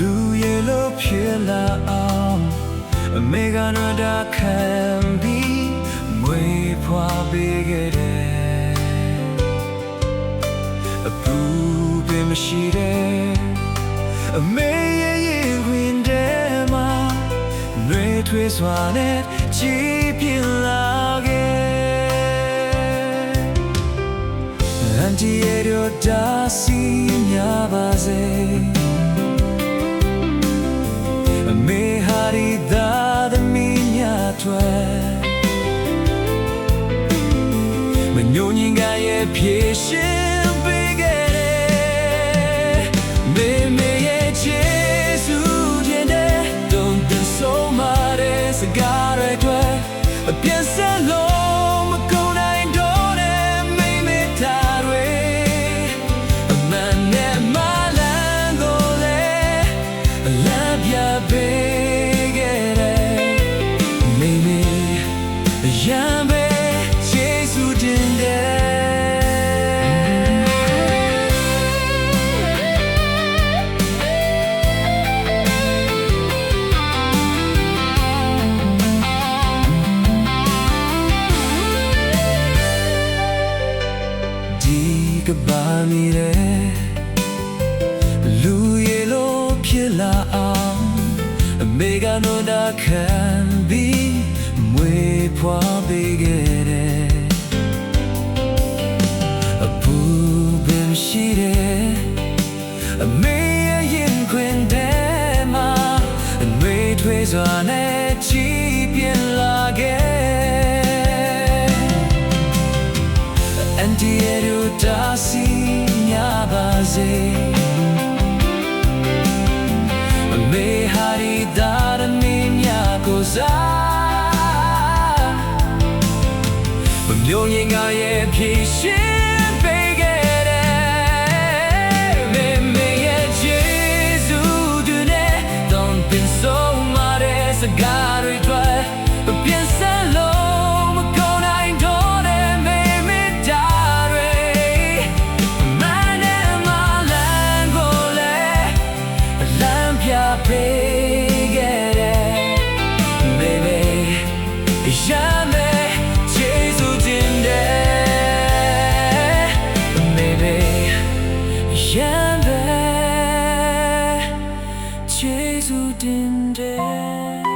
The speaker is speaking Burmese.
လူရဲလို့ဖြစ်လာအောင်အမေကတော့ဒါခံပြီးမွေးဖွားပေးခဲ့တယ်အပူပင်မရှိတဲ့အမေရဲ့ရင်ခွင်ထဲမှာနှွေးထွေးစွာနဲ့ကြည်ပြင်းလာခဲ့အန်တီရဲ့တို့ဒါစီများပါစေအမေဟာရီဒါသမီးများတွေ့မညိုညင်ကရဲ့ဖြည့်ရှင်ပေးခဲ့တယ်မေမေရဲ့ချေစုတင်တဲ့တုံးတဆိုးမာတဲ့စကားတွေတွေ့အပြည့်စလုံးမကုန်နိုင်တော့တဲ့မေမေသားတွေအမှန်နဲ့မလန်းကိုလေလမ်းပြပေးခဲ့တယ်မေမေရမ်းပဲချေစုတင်တဲ့ကဘာမီရဲလူရဲလို့ဖြစ်လာအောင်အမေကနိုဒါခံပြီးမွေးဖွားပေးခဲ့တယ်အပူပင်ရှိတဲ့အမေရဲ့ရင်ခွင်ထဲမှာအနှွေးထွေးစွာနဲ့ကြည်ပြင်းလာခဲ့အန်တီရဲ့တို့ဒါစီများပါစေအမေဟာရီဒါရမီများကိုစားမမျိုးရင်ငါရဲ့ဖြည့်ရှင်ပေးခဲ့တယ်မေမေရဲ့ဂျေဇူးတွေနဲ့တောင်းပန်ဆုံးမတဲ့စကားတွေတွေ့ပြင်းစလုံးမကုန်နိုင်တော့တဲ့မေမေသားတွေမနဲ့မလန်းကိုလေလမ်းပြပေးခဲ့တယ်မေမေရမ်းပဲချေစုတင်တယ်မေမေရမ်းပဲချေစုတင်တယ်